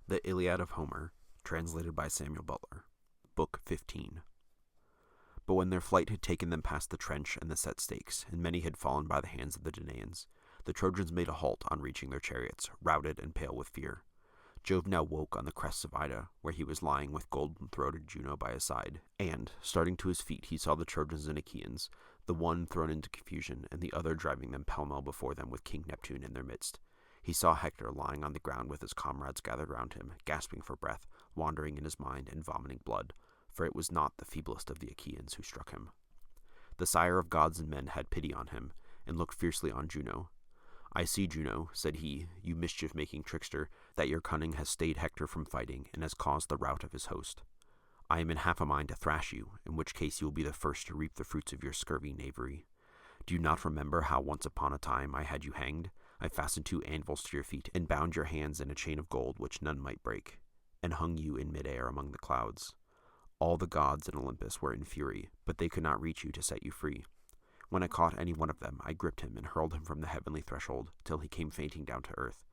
The Iliad of Homer, translated by Samuel Butler, Book 15. But when their flight had taken them past the trench and the set stakes, and many had fallen by the hands of the Danaans, the Trojans made a halt on reaching their chariots, routed and pale with fear. Jove now woke on the crests of Ida, where he was lying with golden-throated Juno by his side, and, starting to his feet, he saw the Trojans and Achaeans, the one thrown into confusion, and the other driving them pell-mell before them with King Neptune in their midst. He saw Hector lying on the ground with his comrades gathered round him, gasping for breath, wandering in his mind, and vomiting blood, for it was not the feeblest of the Achaeans who struck him. The sire of gods and men had pity on him, and looked fiercely on Juno. "I see, Juno," said he, "you mischief-making trickster, that your cunning has stayed Hector from fighting, and has caused the rout of his host. I am in half a mind to thrash you, in which case you will be the first to reap the fruits of your scurvy knavery. Do you not remember how once upon a time I had you hanged? I fastened 2 anvils to your feet, and bound your hands in a chain of gold which none might break, and hung you in mid-air among the clouds. All the gods in Olympus were in fury, but they could not reach you to set you free. When I caught any one of them, I gripped him and hurled him from the heavenly threshold, till he came fainting down to earth.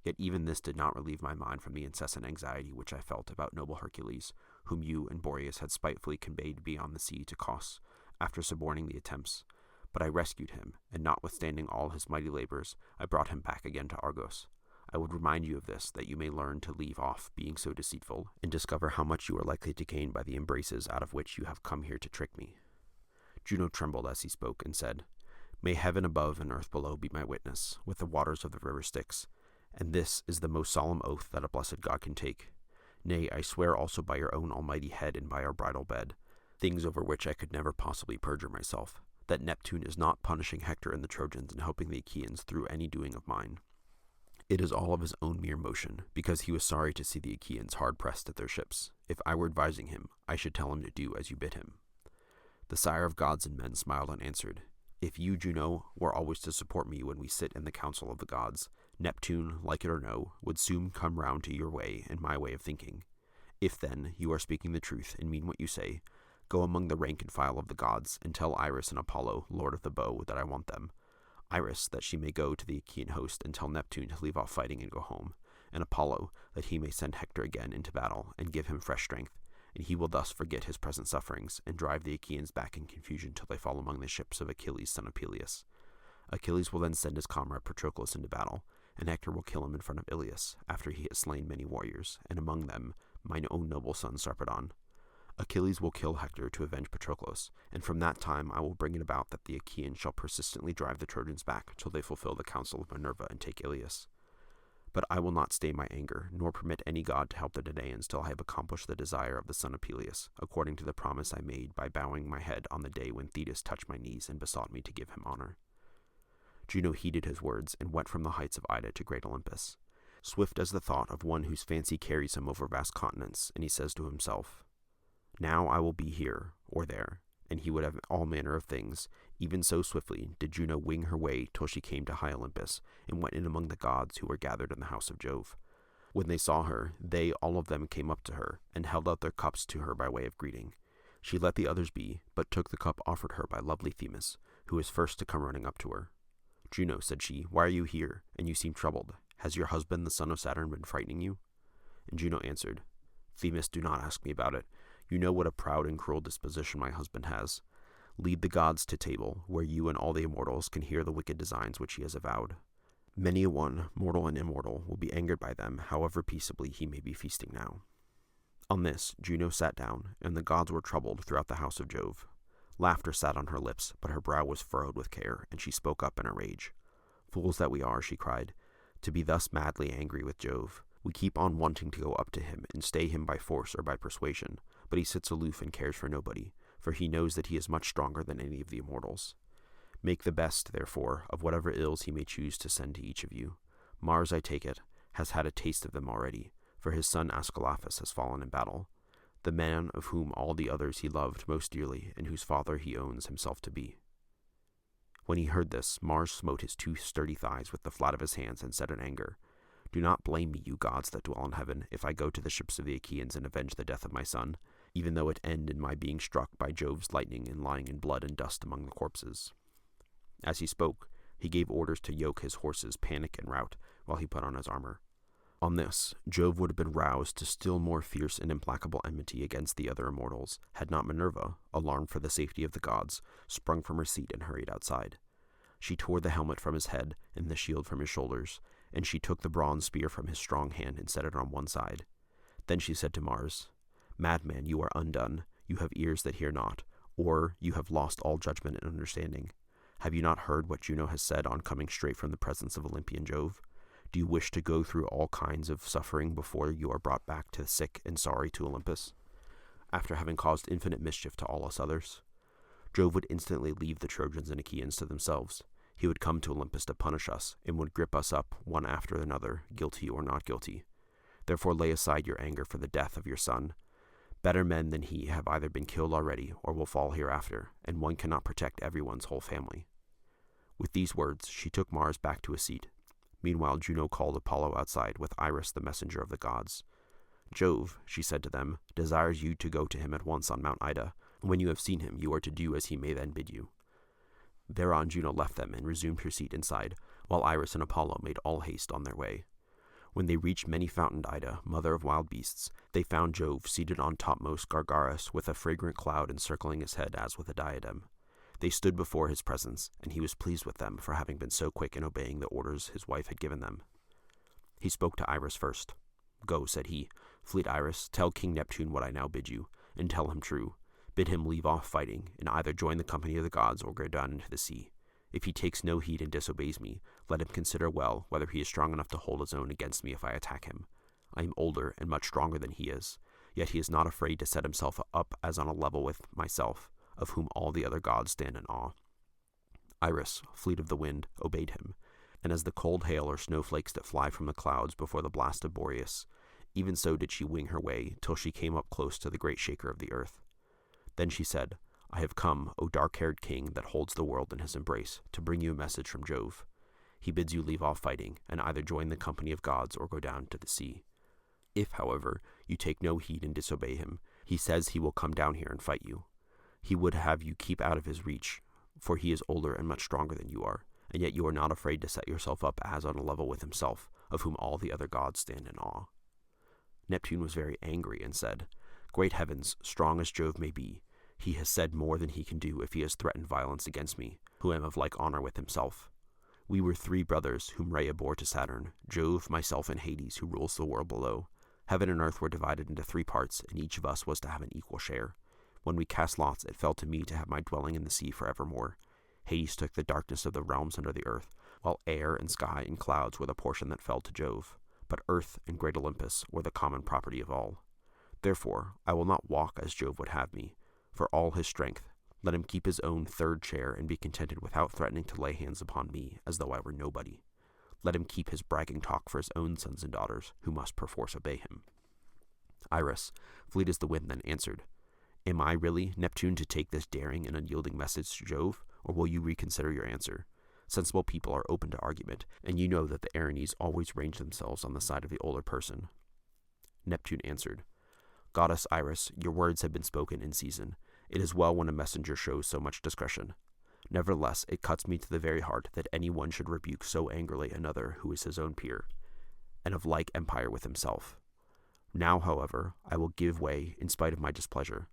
Yet even this did not relieve my mind from the incessant anxiety which I felt about noble Hercules, whom you and Boreas had spitefully conveyed beyond the sea to Cos, after suborning the attempts. But I rescued him, and notwithstanding all his mighty labors, I brought him back again to Argos. I would remind you of this, that you may learn to leave off being so deceitful, and discover how much you are likely to gain by the embraces out of which you have come here to trick me." Juno trembled as he spoke, and said, "May heaven above and earth below be my witness, with the waters of the river Styx, and this is the most solemn oath that a blessed god can take. Nay, I swear also by your own almighty head and by our bridal bed, things over which I could never possibly perjure myself, that Neptune is not punishing Hector and the Trojans and helping the Achaeans through any doing of mine. It is all of his own mere motion, because he was sorry to see the Achaeans hard-pressed at their ships. If I were advising him, I should tell him to do as you bid him." The sire of gods and men smiled and answered, "If you, Juno, were always to support me when we sit in the council of the gods, Neptune, like it or no, would soon come round to your way and my way of thinking. If, then, you are speaking the truth and mean what you say, go among the rank and file of the gods, and tell Iris and Apollo, lord of the bow, that I want them. Iris, that she may go to the Achaean host and tell Neptune to leave off fighting and go home, and Apollo, that he may send Hector again into battle, and give him fresh strength, and he will thus forget his present sufferings, and drive the Achaeans back in confusion till they fall among the ships of Achilles, son of Peleus. Achilles will then send his comrade Patroclus into battle, and Hector will kill him in front of Ilius, after he has slain many warriors, and among them mine own noble son Sarpedon. Achilles will kill Hector to avenge Patroclus, and from that time I will bring it about that the Achaeans shall persistently drive the Trojans back till they fulfill the counsel of Minerva and take Ilius. But I will not stay my anger, nor permit any god to help the Danaans till I have accomplished the desire of the son of Peleus, according to the promise I made by bowing my head on the day when Thetis touched my knees and besought me to give him honor." Juno heeded his words, and went from the heights of Ida to great Olympus, swift as the thought of one whose fancy carries him over vast continents, and he says to himself, "Now I will be here, or there," and he would have all manner of things. Even so swiftly did Juno wing her way till she came to high Olympus, and went in among the gods who were gathered in the house of Jove. When they saw her, they all of them came up to her, and held out their cups to her by way of greeting. She let the others be, but took the cup offered her by lovely Themis, who was first to come running up to her. "Juno," said she, "why are you here, and you seem troubled? Has your husband, the son of Saturn, been frightening you?" And Juno answered, "Themis, do not ask me about it. You know what a proud and cruel disposition my husband has. Lead the gods to table, where you and all the immortals can hear the wicked designs which he has avowed. Many a one, mortal and immortal, will be angered by them, however peaceably he may be feasting now." On this, Juno sat down, and the gods were troubled throughout the house of Jove. Laughter sat on her lips, but her brow was furrowed with care, and she spoke up in a rage. "Fools that we are," she cried, "to be thus madly angry with Jove. We keep on wanting to go up to him and stay him by force or by persuasion, but he sits aloof and cares for nobody, for he knows that he is much stronger than any of the immortals. Make the best, therefore, of whatever ills he may choose to send to each of you. Mars, I take it, has had a taste of them already, for his son Ascalaphus has fallen in battle, the man of whom all the others he loved most dearly, and whose father he owns himself to be." When he heard this, Mars smote his 2 sturdy thighs with the flat of his hands, and said in anger, "Do not blame me, you gods that dwell in heaven, if I go to the ships of the Achaeans and avenge the death of my son, even though it end in my being struck by Jove's lightning and lying in blood and dust among the corpses." As he spoke, he gave orders to yoke his horses Panic and Rout, while he put on his armor. On this, Jove would have been roused to still more fierce and implacable enmity against the other immortals, had not Minerva, alarmed for the safety of the gods, sprung from her seat and hurried outside. She tore the helmet from his head and the shield from his shoulders, and she took the bronze spear from his strong hand and set it on one side. Then she said to Mars, "Madman, you are undone. You have ears that hear not, or you have lost all judgment and understanding. Have you not heard what Juno has said on coming straight from the presence of Olympian Jove? Do you wish to go through all kinds of suffering before you are brought back to sick and sorry to Olympus, after having caused infinite mischief to all us others? Jove would instantly leave the Trojans and Achaeans to themselves. He would come to Olympus to punish us, and would grip us up one after another, guilty or not guilty. Therefore lay aside your anger for the death of your son. Better men than he have either been killed already or will fall hereafter, and one cannot protect everyone's whole family." With these words, she took Mars back to his seat. Meanwhile, Juno called Apollo outside with Iris, the messenger of the gods. "Jove," she said to them, "desires you to go to him at once on Mount Ida. When you have seen him, you are to do as he may then bid you." Thereon Juno left them and resumed her seat inside, while Iris and Apollo made all haste on their way. When they reached many-fountained Ida, mother of wild beasts, they found Jove seated on topmost Gargarus, with a fragrant cloud encircling his head as with a diadem. They stood before his presence, and he was pleased with them for having been so quick in obeying the orders his wife had given them. He spoke to Iris first. "Go," said he, "fleet Iris, tell King Neptune what I now bid you, and tell him true. Bid him leave off fighting, and either join the company of the gods or go down into the sea. If he takes no heed and disobeys me, let him consider well whether he is strong enough to hold his own against me if I attack him. I am older and much stronger than he is, yet he is not afraid to set himself up as on a level with myself, of whom all the other gods stand in awe." Iris, fleet of the wind, obeyed him, and as the cold hail or snowflakes that fly from the clouds before the blast of Boreas, even so did she wing her way till she came up close to the great shaker of the earth. Then she said, "I have come, O dark-haired king that holds the world in his embrace, to bring you a message from Jove. He bids you leave off fighting, and either join the company of gods or go down to the sea. If, however, you take no heed and disobey him, he says he will come down here and fight you. He would have you keep out of his reach, for he is older and much stronger than you are, and yet you are not afraid to set yourself up as on a level with himself, of whom all the other gods stand in awe." Neptune was very angry and said, "Great heavens, strong as Jove may be, he has said more than he can do if he has threatened violence against me, who am of like honor with himself. We were 3 brothers whom Rhea bore to Saturn, Jove, myself, and Hades, who rules the world below. Heaven and earth were divided into 3 parts, and each of us was to have an equal share. When we cast lots, it fell to me to have my dwelling in the sea forevermore. Hades took the darkness of the realms under the earth, while air and sky and clouds were the portion that fell to Jove. But earth and great Olympus were the common property of all. Therefore, I will not walk as Jove would have me. For all his strength, let him keep his own 3rd chair and be contented without threatening to lay hands upon me as though I were nobody. Let him keep his bragging talk for his own sons and daughters, who must perforce obey him." Iris, fleet as the wind, then answered, "Am I really, Neptune, to take this daring and unyielding message to Jove, or will you reconsider your answer? Sensible people are open to argument, and you know that the Erinyes always range themselves on the side of the older person." Neptune answered, "Goddess Iris, your words have been spoken in season. It is well when a messenger shows so much discretion. Nevertheless, it cuts me to the very heart that any one should rebuke so angrily another who is his own peer, and of like empire with himself. Now, however, I will give way in spite of my displeasure.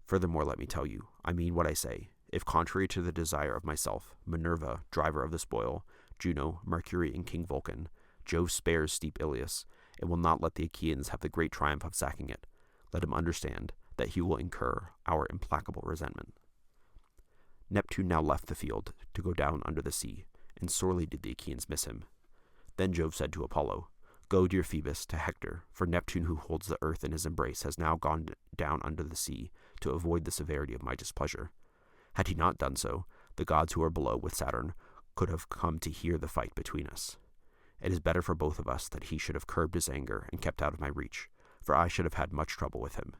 Furthermore, let me tell you, I mean what I say. If contrary to the desire of myself, Minerva, driver of the spoil, Juno, Mercury, and King Vulcan, Jove spares steep Ilias, and will not let the Achaeans have the great triumph of sacking it, let him understand that he will incur our implacable resentment." Neptune now left the field to go down under the sea, and sorely did the Achaeans miss him. Then Jove said to Apollo, "Go, dear Phoebus, to Hector, for Neptune, who holds the earth in his embrace, has now gone down under the sea to avoid the severity of my displeasure. Had he not done so, the gods who are below with Saturn could have come to hear the fight between us. It is better for both of us that he should have curbed his anger and kept out of my reach, for I should have had much trouble with him.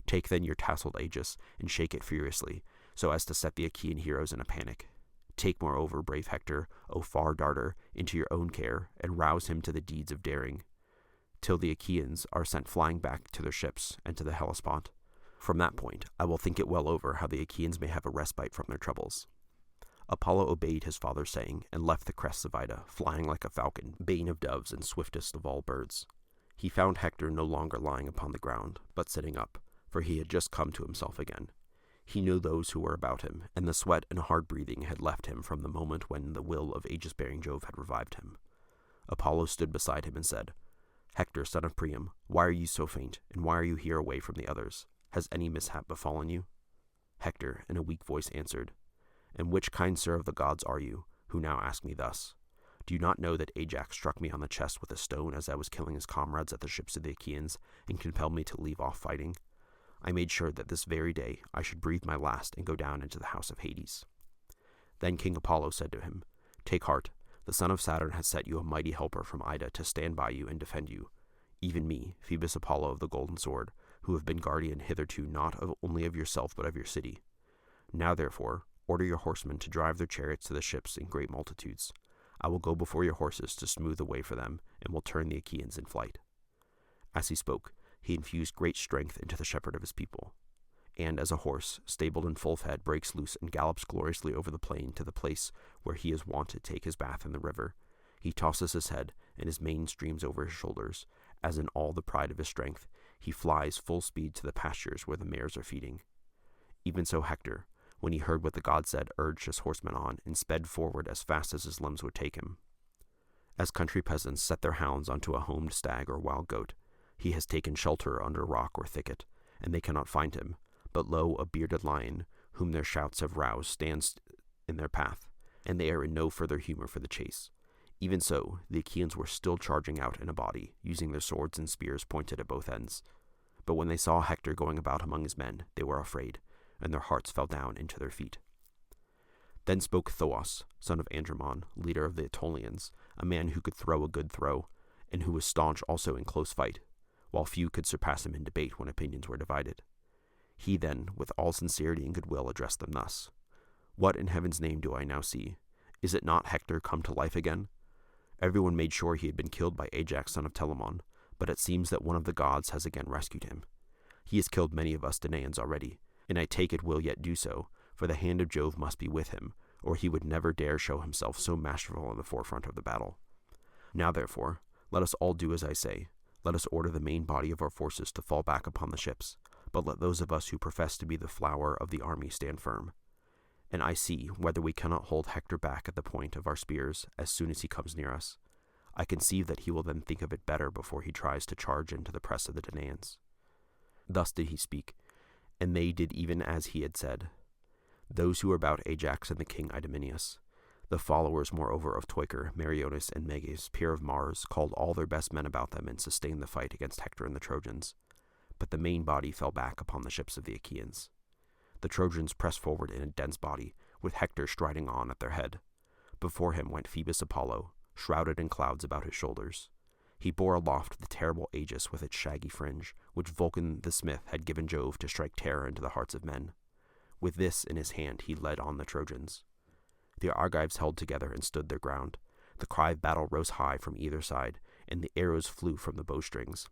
Take then your tasseled aegis and shake it furiously, so as to set the Achaean heroes in a panic. Take, moreover, brave Hector, O far darter, into your own care, and rouse him to the deeds of daring, till the Achaeans are sent flying back to their ships and to the Hellespont. From that point, I will think it well over how the Achaeans may have a respite from their troubles." Apollo obeyed his father's saying, and left the crests of Ida, flying like a falcon, bane of doves and swiftest of all birds. He found Hector no longer lying upon the ground, but sitting up, for he had just come to himself again. He knew those who were about him, and the sweat and hard breathing had left him from the moment when the will of aegis-bearing Jove had revived him. Apollo stood beside him and said, "Hector, son of Priam, why are you so faint, and why are you here away from the others? Has any mishap befallen you?" Hector, in a weak voice, answered, "And which kind sir of the gods are you, who now ask me thus? Do you not know that Ajax struck me on the chest with a stone as I was killing his comrades at the ships of the Achaeans, and compelled me to leave off fighting? I made sure that this very day I should breathe my last and go down into the house of Hades." Then King Apollo said to him, "Take heart, the son of Saturn has set you a mighty helper from Ida to stand by you and defend you, even me, Phoebus Apollo of the golden sword, who have been guardian hitherto not only of yourself but of your city. Now therefore, order your horsemen to drive their chariots to the ships in great multitudes. I will go before your horses to smooth the way for them, and will turn the Achaeans in flight." As he spoke, he infused great strength into the shepherd of his people. And as a horse, stabled in full fed, breaks loose and gallops gloriously over the plain to the place where he is wont to take his bath in the river, he tosses his head, and his mane streams over his shoulders, as in all the pride of his strength, he flies full speed to the pastures where the mares are feeding. Even so Hector, when he heard what the god said, urged his horsemen on, and sped forward as fast as his limbs would take him. As country peasants set their hounds onto a homed stag or wild goat, he has taken shelter under rock or thicket, and they cannot find him, but lo, a bearded lion, whom their shouts have roused, stands in their path, and they are in no further humor for the chase. Even so, the Achaeans were still charging out in a body, using their swords and spears pointed at both ends. But when they saw Hector going about among his men, they were afraid, and their hearts fell down into their feet. Then spoke Thoas, son of Andromon, leader of the Aetolians, a man who could throw a good throw, and who was staunch also in close fight, while few could surpass him in debate when opinions were divided. He then, with all sincerity and goodwill, addressed them thus: "What in heaven's name do I now see? Is it not Hector come to life again? Everyone made sure he had been killed by Ajax, son of Telamon, but it seems that one of the gods has again rescued him. He has killed many of us Danaans already, and I take it will yet do so, for the hand of Jove must be with him, or he would never dare show himself so masterful in the forefront of the battle. Now therefore, let us all do as I say. Let us order the main body of our forces to fall back upon the ships, but let those of us who profess to be the flower of the army stand firm. And I see whether we cannot hold Hector back at the point of our spears as soon as he comes near us. I conceive that he will then think of it better before he tries to charge into the press of the Danaans." Thus did he speak, and they did even as he had said. Those who were about Ajax and the king Idomeneus, the followers moreover of Teucer, Meriones, and Meges, peer of Mars, called all their best men about them and sustained the fight against Hector and the Trojans. But the main body fell back upon the ships of the Achaeans. The Trojans pressed forward in a dense body, with Hector striding on at their head. Before him went Phoebus Apollo, shrouded in clouds about his shoulders. He bore aloft the terrible aegis with its shaggy fringe, which Vulcan the smith had given Jove to strike terror into the hearts of men. With this in his hand he led on the Trojans. The Argives held together and stood their ground. The cry of battle rose high from either side, and the arrows flew from the bowstrings.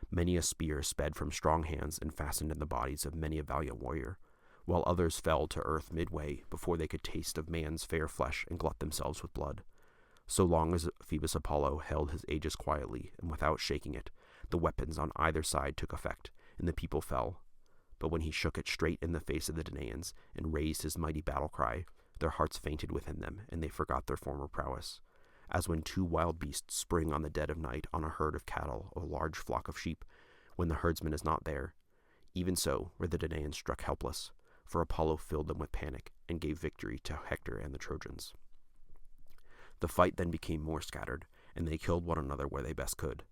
Many a spear sped from strong hands and fastened in the bodies of many a valiant warrior, while others fell to earth midway before they could taste of man's fair flesh and glut themselves with blood. So long as Phoebus Apollo held his aegis quietly and without shaking it, the weapons on either side took effect, and the people fell. But when he shook it straight in the face of the Danaans and raised his mighty battle cry, their hearts fainted within them, and they forgot their former prowess. As when two wild beasts spring on the dead of night on a herd of cattle or a large flock of sheep, when the herdsman is not there, even so were the Danaans struck helpless, for Apollo filled them with panic and gave victory to Hector and the Trojans. The fight then became more scattered, and they killed one another where they best could.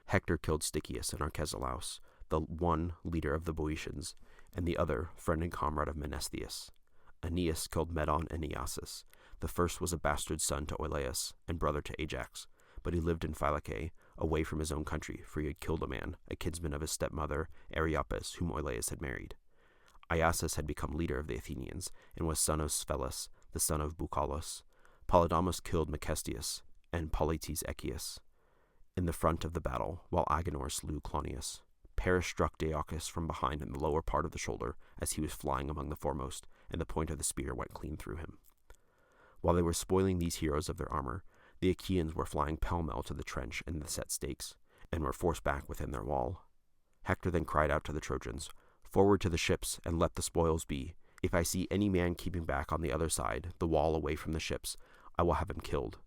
Hector killed Stichius and Archesilaus, the one leader of the Boeotians, and the other friend and comrade of Menestheus. Aeneas killed Medon and Iasus. The first was a bastard son to Oileus and brother to Ajax, but he lived in Phylacea, away from his own country, for he had killed a man, a kinsman of his stepmother Areopas, whom Oileus had married. Iasus had become leader of the Athenians, and was son of Sphelus, the son of Bucalus. Polydamas killed Mecestius and Polites Echius in the front of the battle, while Agenor slew Clonius. Paris struck Deiochus from behind in the lower part of the shoulder as he was flying among the foremost, and the point of the spear went clean through him. While they were spoiling these heroes of their armor, the Achaeans were flying pell-mell to the trench and the set stakes, and were forced back within their wall. Hector then cried out to the Trojans, "Forward to the ships, and let the spoils be. If I see any man keeping back on the other side, the wall away from the ships, I will have him killed.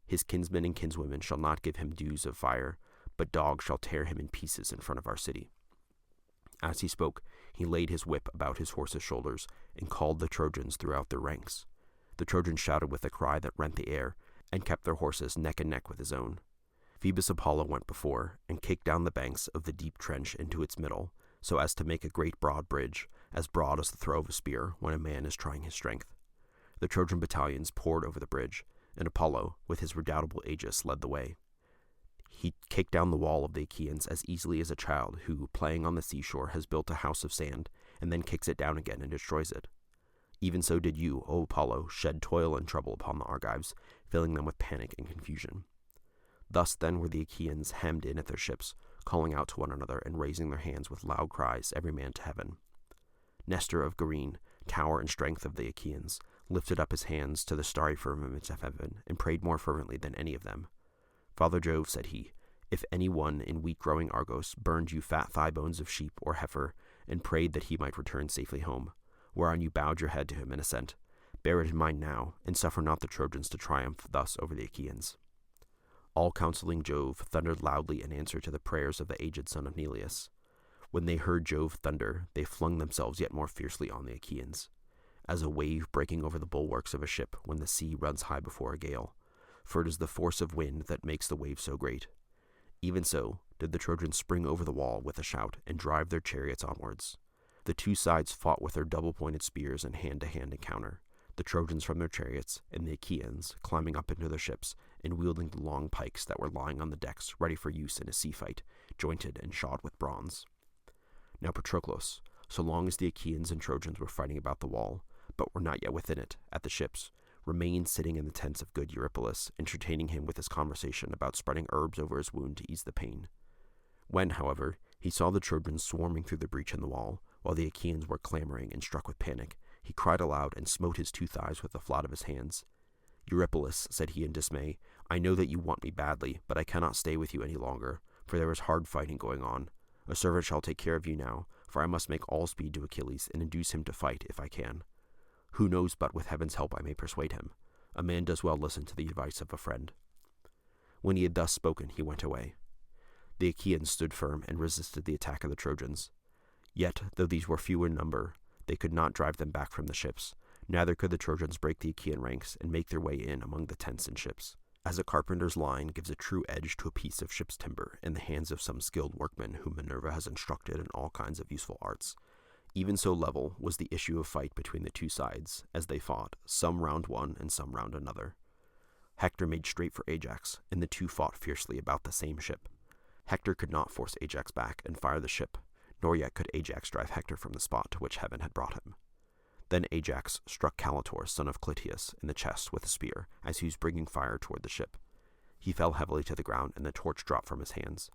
His kinsmen and kinswomen shall not give him dews of fire, but dogs shall tear him in pieces in front of our city." As he spoke, he laid his whip about his horse's shoulders and called the Trojans throughout their ranks. The Trojans shouted with a cry that rent the air, and kept their horses neck and neck with his own. Phoebus Apollo went before, and kicked down the banks of the deep trench into its middle, so as to make a great broad bridge, as broad as the throw of a spear when a man is trying his strength. The Trojan battalions poured over the bridge, and Apollo, with his redoubtable Aegis, led the way. He kicked down the wall of the Achaeans as easily as a child who, playing on the seashore, has built a house of sand, and then kicks it down again and destroys it. Even so did you, O Apollo, shed toil and trouble upon the Argives, filling them with panic and confusion. Thus then were the Achaeans hemmed in at their ships, calling out to one another and raising their hands with loud cries, every man to heaven. Nestor of Gerene, tower and strength of the Achaeans, lifted up his hands to the starry firmament of heaven, and prayed more fervently than any of them. "Father Jove," said he, "if any one in wheat-growing Argos burned you fat thigh bones of sheep or heifer, and prayed that he might return safely home, whereon you bowed your head to him in assent, bear it in mind now, and suffer not the Trojans to triumph thus over the Achaeans." All counseling Jove thundered loudly in answer to the prayers of the aged son of Neleus. When they heard Jove thunder, they flung themselves yet more fiercely on the Achaeans, as a wave breaking over the bulwarks of a ship when the sea runs high before a gale, for it is the force of wind that makes the wave so great. Even so did the Trojans spring over the wall with a shout and drive their chariots onwards. The two sides fought with their double-pointed spears in hand-to-hand encounter, the Trojans from their chariots, and the Achaeans climbing up into their ships and wielding the long pikes that were lying on the decks ready for use in a sea fight, jointed and shod with bronze. Now Patroclus, so long as the Achaeans and Trojans were fighting about the wall, but were not yet within it, at the ships, remained sitting in the tents of good Eurypylus, entertaining him with his conversation about spreading herbs over his wound to ease the pain. When, however, he saw the Trojans swarming through the breach in the wall, while the Achaeans were clamoring and struck with panic, he cried aloud and smote his two thighs with the flat of his hands. "Eurypylus," said he in dismay, "I know that you want me badly, but I cannot stay with you any longer, for there is hard fighting going on. A servant shall take care of you now, for I must make all speed to Achilles and induce him to fight if I can. Who knows but with heaven's help I may persuade him? A man does well listen to the advice of a friend." When he had thus spoken, he went away. The Achaeans stood firm and resisted the attack of the Trojans. Yet, though these were few in number, they could not drive them back from the ships, neither could the Trojans break the Achaean ranks and make their way in among the tents and ships. As a carpenter's line gives a true edge to a piece of ship's timber in the hands of some skilled workman whom Minerva has instructed in all kinds of useful arts, even so level was the issue of fight between the two sides, as they fought, some round one and some round another. Hector made straight for Ajax, and the two fought fiercely about the same ship. Hector could not force Ajax back and fire the ship, nor yet could Ajax drive Hector from the spot to which heaven had brought him. Then Ajax struck Caletor, son of Clytius, in the chest with a spear, as he was bringing fire toward the ship. He fell heavily to the ground, and the torch dropped from his hands.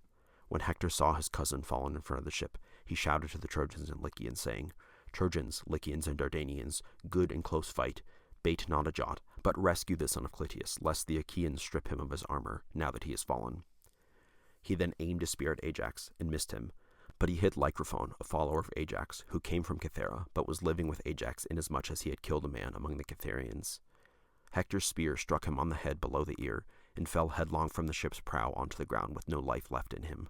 When Hector saw his cousin fallen in front of the ship, he shouted to the Trojans and Lycians, saying, "Trojans, Lycians, and Dardanians, good and close fight, bate not a jot, but rescue the son of Clytius, lest the Achaeans strip him of his armor, now that he has fallen." He then aimed a spear at Ajax, and missed him, but he hit Lycophon, a follower of Ajax, who came from Cythera, but was living with Ajax inasmuch as he had killed a man among the Cytherians. Hector's spear struck him on the head below the ear, and fell headlong from the ship's prow onto the ground with no life left in him.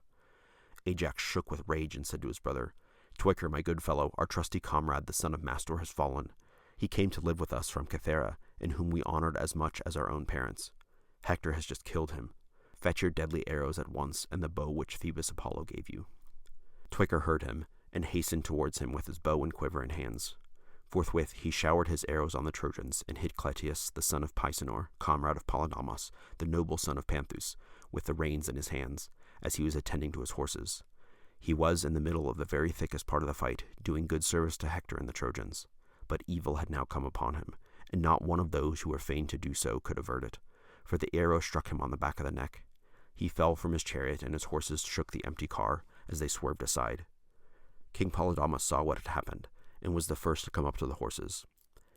Ajax shook with rage and said to his brother, "Twycer, my good fellow, our trusty comrade, the son of Mastor, has fallen. He came to live with us from Cythera, and whom we honored as much as our own parents. Hector has just killed him. Fetch your deadly arrows at once, and the bow which Phoebus Apollo gave you." Twycer heard him, and hastened towards him with his bow and quiver in hands. Forthwith he showered his arrows on the Trojans, and hit Clytius, the son of Pisenor, comrade of Polydamas, the noble son of Panthus, with the reins in his hands, as he was attending to his horses. He was in the middle of the very thickest part of the fight, doing good service to Hector and the Trojans. But evil had now come upon him, and not one of those who were fain to do so could avert it, for the arrow struck him on the back of the neck. He fell from his chariot, and his horses shook the empty car as they swerved aside. King Polydamas saw what had happened, and was the first to come up to the horses.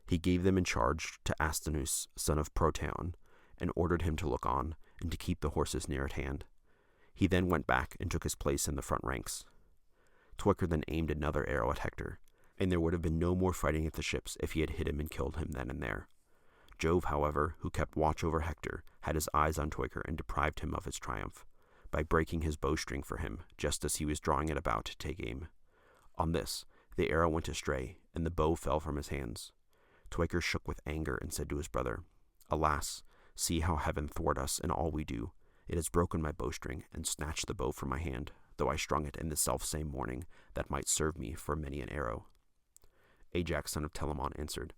He gave them in charge to Astynous, son of Proteon, and ordered him to look on, and to keep the horses near at hand. He then went back and took his place in the front ranks. Teucer then aimed another arrow at Hector, and there would have been no more fighting at the ships if he had hit him and killed him then and there. Jove, however, who kept watch over Hector, had his eyes on Teucer and deprived him of his triumph, by breaking his bowstring for him, just as he was drawing it about to take aim. On this, the arrow went astray, and the bow fell from his hands. Teucer shook with anger and said to his brother, "Alas, see how heaven thwart us in all we do. It has broken my bowstring, and snatched the bow from my hand, though I strung it in the self-same morning, that might serve me for many an arrow." Ajax, son of Telamon, answered,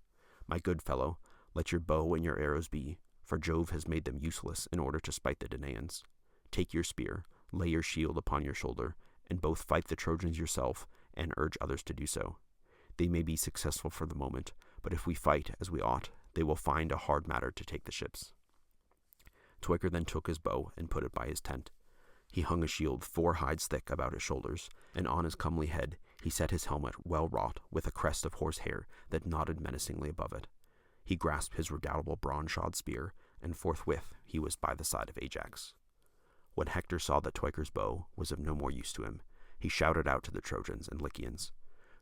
"My good fellow, let your bow and your arrows be, for Jove has made them useless in order to spite the Danaans. Take your spear, lay your shield upon your shoulder, and both fight the Trojans yourself, and urge others to do so. They may be successful for the moment, but if we fight as we ought, they will find a hard matter to take the ships." Teucer then took his bow and put it by his tent. He hung a shield 4 hides thick about his shoulders, and on his comely head he set his helmet well wrought with a crest of horsehair that nodded menacingly above it. He grasped his redoubtable bronze-shod spear, and forthwith he was by the side of Ajax. When Hector saw that Teucer's bow was of no more use to him, he shouted out to the Trojans and Lycians,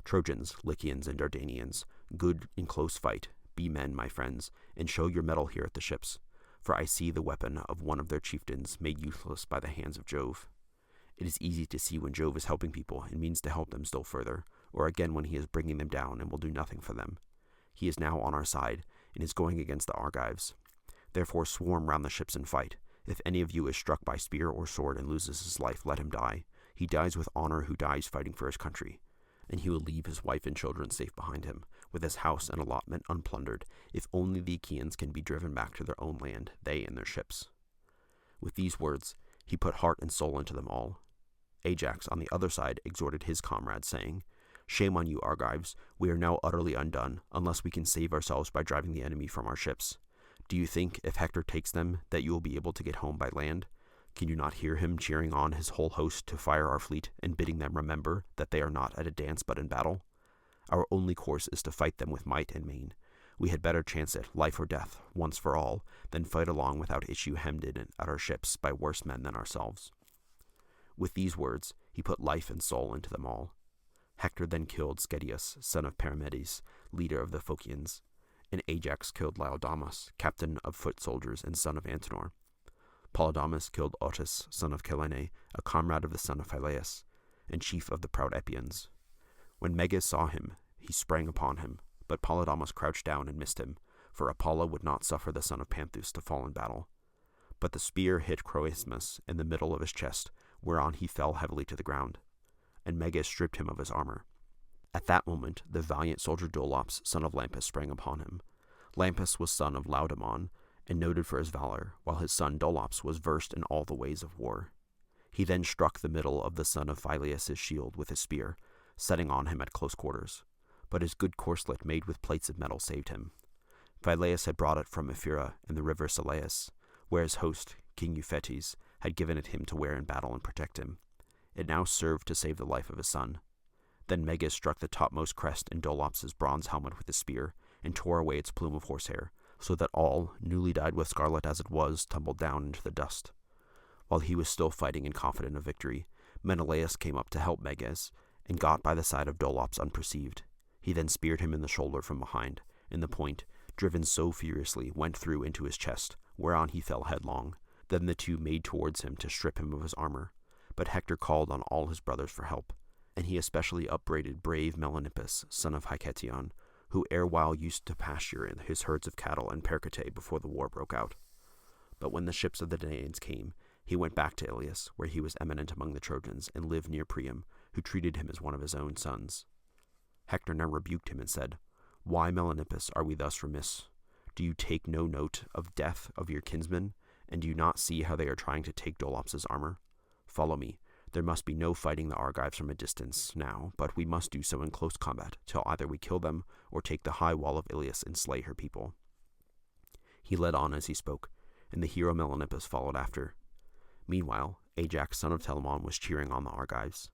"Trojans, Lycians, and Dardanians, good in close fight, be men, my friends, and show your mettle here at the ships, for I see the weapon of one of their chieftains made useless by the hands of Jove. It is easy to see when Jove is helping people and means to help them still further, or again when he is bringing them down and will do nothing for them. He is now on our side, and is going against the Argives. Therefore swarm round the ships and fight. If any of you is struck by spear or sword and loses his life, let him die. He dies with honor who dies fighting for his country. And he will leave his wife and children safe behind him, with his house and allotment unplundered, if only the Achaeans can be driven back to their own land, they and their ships." With these words, he put heart and soul into them all. Ajax, on the other side, exhorted his comrades, saying, "Shame on you, Argives, we are now utterly undone, unless we can save ourselves by driving the enemy from our ships. Do you think, if Hector takes them, that you will be able to get home by land? Can you not hear him cheering on his whole host to fire our fleet, and bidding them remember that they are not at a dance but in battle? Our only course is to fight them with might and main. We had better chance it, life or death, once for all, than fight along without issue hemmed in at our ships by worse men than ourselves." With these words, he put life and soul into them all. Hector then killed Schedius, son of Perimedes, leader of the Phocians, and Ajax killed Laodamas, captain of foot soldiers and son of Antenor. Polydamas killed Otus, son of Chelene, a comrade of the son of Phyleus, and chief of the proud Epians. When Meges saw him, he sprang upon him, but Polydamas crouched down and missed him, for Apollo would not suffer the son of Panthus to fall in battle. But the spear hit Croesmus in the middle of his chest, whereon he fell heavily to the ground, and Meges stripped him of his armor. At that moment the valiant soldier Dolops, son of Lampus, sprang upon him. Lampus was son of Laudamon, and noted for his valor, while his son Dolops was versed in all the ways of war. He then struck the middle of the son of Phyleus' shield with his spear, setting on him at close quarters. But his good corslet made with plates of metal saved him. Phyleus had brought it from Ephyra in the river Selleis, where his host, King Euphetes, had given it him to wear in battle and protect him. It now served to save the life of his son. Then Meges struck the topmost crest in Dolops' bronze helmet with his spear, and tore away its plume of horsehair, so that all, newly dyed with scarlet as it was, tumbled down into the dust. While he was still fighting and confident of victory, Menelaus came up to help Meges, and got by the side of Dolops unperceived. He then speared him in the shoulder from behind, and the point, driven so furiously, went through into his chest, whereon he fell headlong. Then the two made towards him to strip him of his armor, but Hector called on all his brothers for help, and he especially upbraided brave Melanippus, son of Hicetaon, who erewhile used to pasture in his herds of cattle in Percote before the war broke out. But when the ships of the Danaans came, he went back to Ilias, where he was eminent among the Trojans, and lived near Priam, who treated him as one of his own sons. Hector now rebuked him and said, "Why, Melanippus, are we thus remiss? Do you take no note of death of your kinsmen, and do you not see how they are trying to take Dolops' armor? Follow me. There must be no fighting the Argives from a distance now, but we must do so in close combat, till either we kill them or take the high wall of Ilias and slay her people." He led on as he spoke, and the hero Melanippus followed after. Meanwhile, Ajax, son of Telamon, was cheering on the Argives.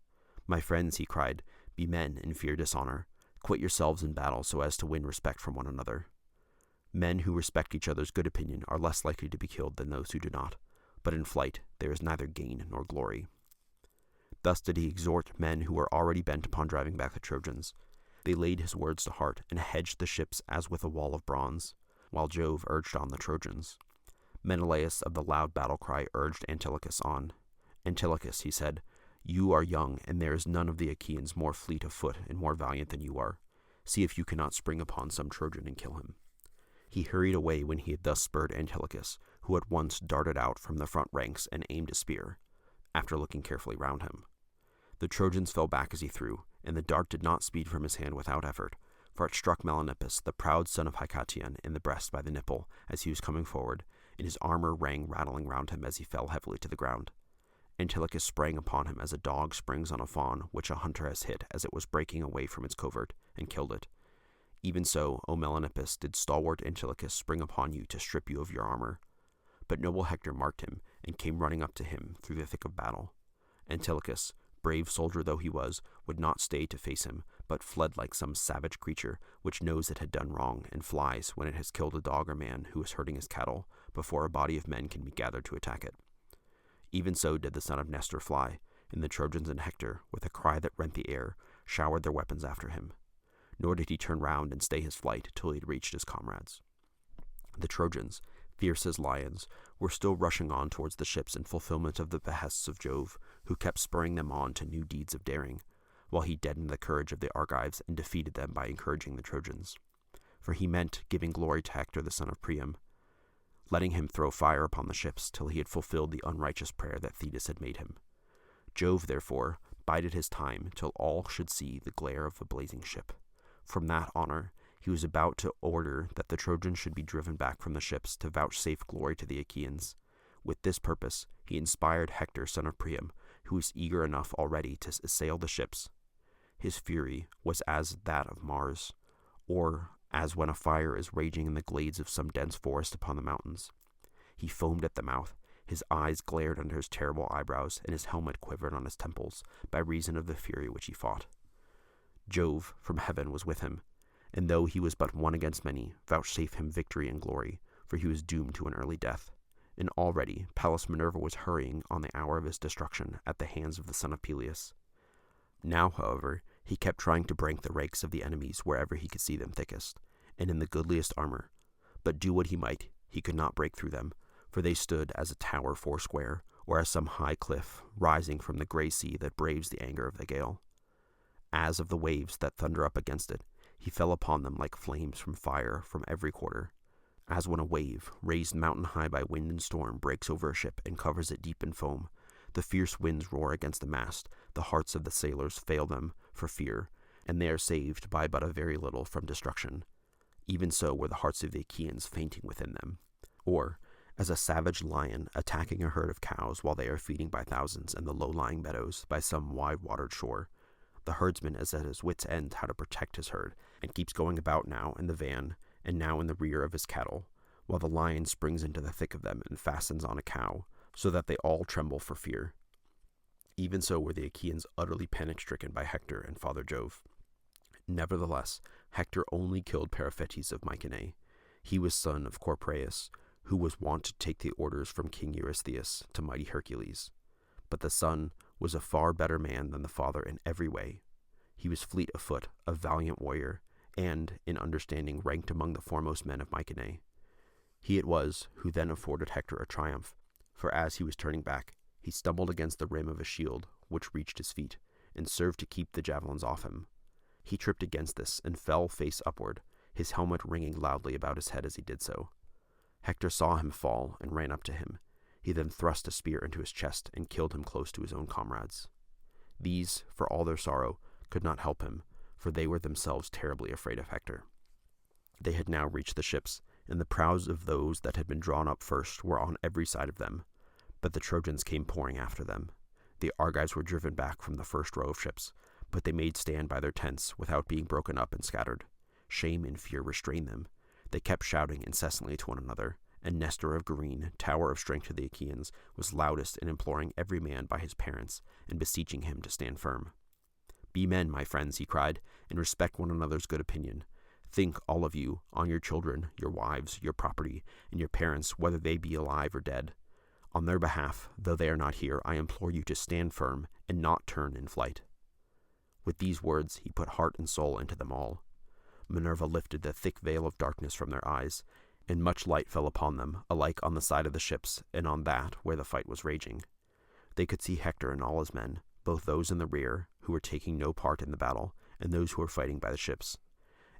"My friends," he cried, "be men and fear dishonor. Quit yourselves in battle so as to win respect from one another. Men who respect each other's good opinion are less likely to be killed than those who do not, but in flight there is neither gain nor glory." Thus did he exhort men who were already bent upon driving back the Trojans. They laid his words to heart and hedged the ships as with a wall of bronze, while Jove urged on the Trojans. Menelaus of the loud battle cry urged Antilochus on. "Antilochus," he said, "you are young, and there is none of the Achaeans more fleet of foot and more valiant than you are. See if you cannot spring upon some Trojan and kill him." He hurried away when he had thus spurred Antilochus, who at once darted out from the front ranks and aimed a spear, after looking carefully round him. The Trojans fell back as he threw, and the dart did not speed from his hand without effort, for it struck Melanippus, the proud son of Hicatian, in the breast by the nipple as he was coming forward, and his armor rang rattling round him as he fell heavily to the ground. Antilochus sprang upon him as a dog springs on a fawn which a hunter has hit as it was breaking away from its covert, and killed it. Even so, O Melanippus, did stalwart Antilochus spring upon you to strip you of your armor. But noble Hector marked him, and came running up to him through the thick of battle. Antilochus, brave soldier though he was, would not stay to face him, but fled like some savage creature which knows it had done wrong, and flies when it has killed a dog or man who is herding his cattle, before a body of men can be gathered to attack it. Even so did the son of Nestor fly, and the Trojans and Hector, with a cry that rent the air, showered their weapons after him. Nor did he turn round and stay his flight till he had reached his comrades. The Trojans, fierce as lions, were still rushing on towards the ships in fulfillment of the behests of Jove, who kept spurring them on to new deeds of daring, while he deadened the courage of the Argives and defeated them by encouraging the Trojans. For he meant giving glory to Hector the son of Priam, letting him throw fire upon the ships till he had fulfilled the unrighteous prayer that Thetis had made him. Jove, therefore, bided his time till all should see the glare of the blazing ship. From that honor he was about to order that the Trojans should be driven back from the ships to vouchsafe glory to the Achaeans. With this purpose he inspired Hector son of Priam, who was eager enough already to assail the ships. His fury was as that of Mars, or as when a fire is raging in the glades of some dense forest upon the mountains. He foamed at the mouth, his eyes glared under his terrible eyebrows, and his helmet quivered on his temples, by reason of the fury which he fought. Jove from heaven was with him, and though he was but one against many, vouchsafed him victory and glory, for he was doomed to an early death. And already Pallas Minerva was hurrying on the hour of his destruction at the hands of the son of Peleus. Now, however, he kept trying to break the ranks of the enemies wherever he could see them thickest, and in the goodliest armor. But do what he might, he could not break through them, for they stood as a tower foursquare, or as some high cliff rising from the grey sea that braves the anger of the gale. As of the waves that thunder up against it, he fell upon them like flames from fire from every quarter. As when a wave, raised mountain high by wind and storm, breaks over a ship and covers it deep in foam, the fierce winds roar against the mast, the hearts of the sailors fail them for fear, and they are saved by but a very little from destruction. Even so were the hearts of the Achaeans fainting within them. Or, as a savage lion attacking a herd of cows while they are feeding by thousands in the low-lying meadows by some wide-watered shore, the herdsman is at his wits' end how to protect his herd, and keeps going about now in the van, and now in the rear of his cattle, while the lion springs into the thick of them and fastens on a cow, so that they all tremble for fear. Even so were the Achaeans utterly panic-stricken by Hector and Father Jove. Nevertheless, Hector only killed Periphetes of Mycenae. He was son of Corpreus, who was wont to take the orders from King Eurystheus to mighty Hercules. But the son was a far better man than the father in every way. He was fleet of foot, a valiant warrior, and, in understanding, ranked among the foremost men of Mycenae. He it was who then afforded Hector a triumph, for as he was turning back, he stumbled against the rim of a shield which reached his feet, and served to keep the javelins off him. He tripped against this, and fell face upward, his helmet ringing loudly about his head as he did so. Hector saw him fall, and ran up to him. He then thrust a spear into his chest, and killed him close to his own comrades. These, for all their sorrow, could not help him, for they were themselves terribly afraid of Hector. They had now reached the ships, and the prows of those that had been drawn up first were on every side of them, but the Trojans came pouring after them. The Argives were driven back from the first row of ships, but they made stand by their tents without being broken up and scattered. Shame and fear restrained them. They kept shouting incessantly to one another, and Nestor of Gerene, tower of strength to the Achaeans, was loudest in imploring every man by his parents and beseeching him to stand firm. "Be men, my friends," he cried, "and respect one another's good opinion. Think, all of you, on your children, your wives, your property, and your parents, whether they be alive or dead. On their behalf, though they are not here, I implore you to stand firm and not turn in flight." With these words he put heart and soul into them all. Minerva lifted the thick veil of darkness from their eyes, and much light fell upon them, alike on the side of the ships and on that where the fight was raging. They could see Hector and all his men, both those in the rear, who were taking no part in the battle, and those who were fighting by the ships.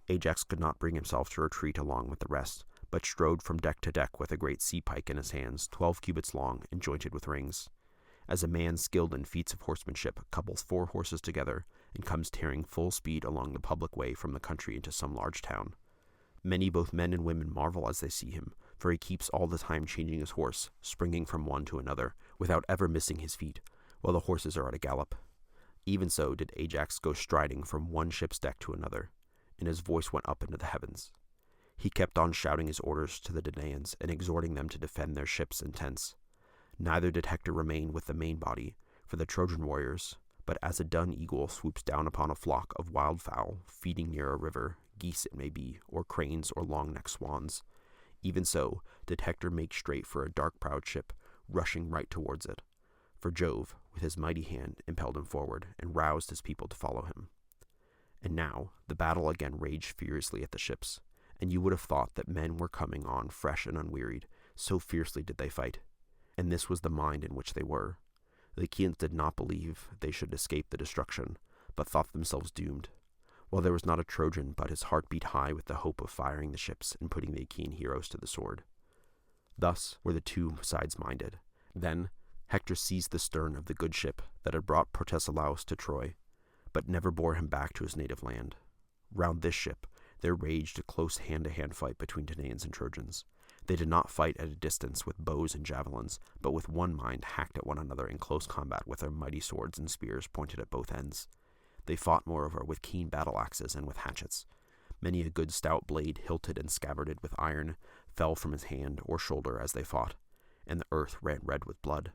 Ajax could not bring himself to retreat along with the rest, but strode from deck to deck with a great sea pike in his hands, 12 cubits long and jointed with rings. As a man skilled in feats of horsemanship couples 4 horses together and comes tearing full speed along the public way from the country into some large town. Many, both men and women, marvel as they see him, for he keeps all the time changing his horse, springing from one to another, without ever missing his feet, while the horses are at a gallop. Even so did Ajax go striding from one ship's deck to another, and his voice went up into the heavens. He kept on shouting his orders to the Danaans and exhorting them to defend their ships and tents. Neither did Hector remain with the main body, for the Trojan warriors, but as a dun eagle swoops down upon a flock of wild fowl feeding near a river, geese it may be, or cranes or long-necked swans, even so did Hector make straight for a dark-prowed ship, rushing right towards it. For Jove, with his mighty hand, impelled him forward, and roused his people to follow him. And now the battle again raged furiously at the ships, and you would have thought that men were coming on fresh and unwearied, so fiercely did they fight. And this was the mind in which they were. The Achaeans did not believe they should escape the destruction, but thought themselves doomed, while there was not a Trojan but his heart beat high with the hope of firing the ships and putting the Achaean heroes to the sword. Thus were the two sides minded. Then Hector seized the stern of the good ship that had brought Protesilaus to Troy, but never bore him back to his native land. Round this ship there raged a close hand-to-hand fight between Danaans and Trojans. They did not fight at a distance with bows and javelins, but with one mind hacked at one another in close combat with their mighty swords and spears pointed at both ends. They fought, moreover, with keen battle-axes and with hatchets. Many a good stout blade, hilted and scabbarded with iron, fell from his hand or shoulder as they fought, and the earth ran red with blood.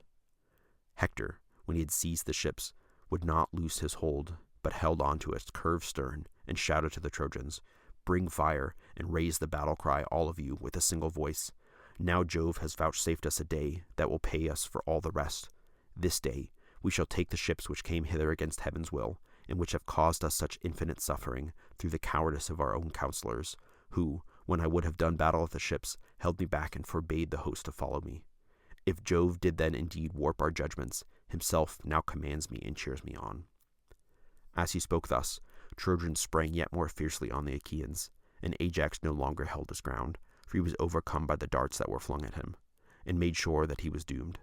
Hector, when he had seized the ships, would not loose his hold, but held on to its curved stern, and shouted to the Trojans, "Bring fire, and raise the battle cry, all of you, with a single voice. Now Jove has vouchsafed us a day that will pay us for all the rest. This day we shall take the ships which came hither against heaven's will, and which have caused us such infinite suffering through the cowardice of our own counselors, who, when I would have done battle with the ships, held me back and forbade the host to follow me. If Jove did then indeed warp our judgments, himself now commands me and cheers me on." As he spoke thus, Trojans sprang yet more fiercely on the Achaeans, and Ajax no longer held his ground, for he was overcome by the darts that were flung at him, and made sure that he was doomed.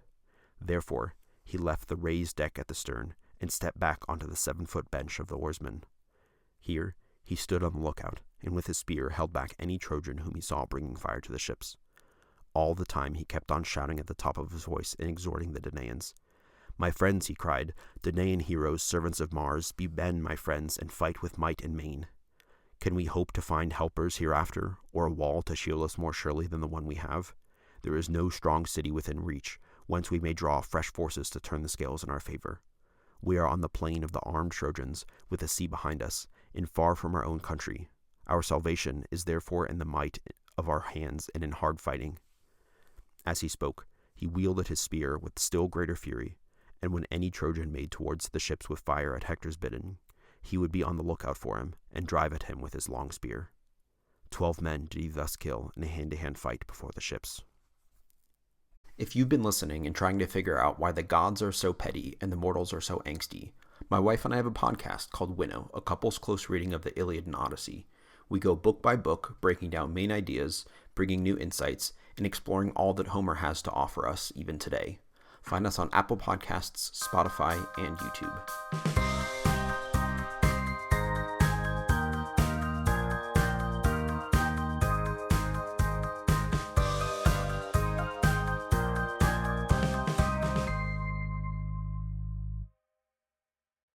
Therefore he left the raised deck at the stern, and stepped back onto the 7-foot bench of the oarsmen. Here he stood on the lookout, and with his spear held back any Trojan whom he saw bringing fire to the ships. All the time he kept on shouting at the top of his voice and exhorting the Danaans. "My friends," he cried, "Danaan heroes, servants of Mars, be men, my friends, and fight with might and main. Can we hope to find helpers hereafter, or a wall to shield us more surely than the one we have? There is no strong city within reach, whence we may draw fresh forces to turn the scales in our favor. We are on the plain of the armed Trojans, with the sea behind us, and far from our own country. Our salvation is therefore in the might of our hands and in hard fighting." As he spoke, he wielded his spear with still greater fury, and when any Trojan made towards the ships with fire at Hector's bidding, he would be on the lookout for him, and drive at him with his long spear. 12 men did he thus kill in a hand-to-hand fight before the ships. If you've been listening and trying to figure out why the gods are so petty and the mortals are so angsty, my wife and I have a podcast called Winnow, a couple's close reading of the Iliad and Odyssey. We go book by book, breaking down main ideas, bringing new insights, and exploring all that Homer has to offer us even today. Find us on Apple Podcasts, Spotify, and YouTube.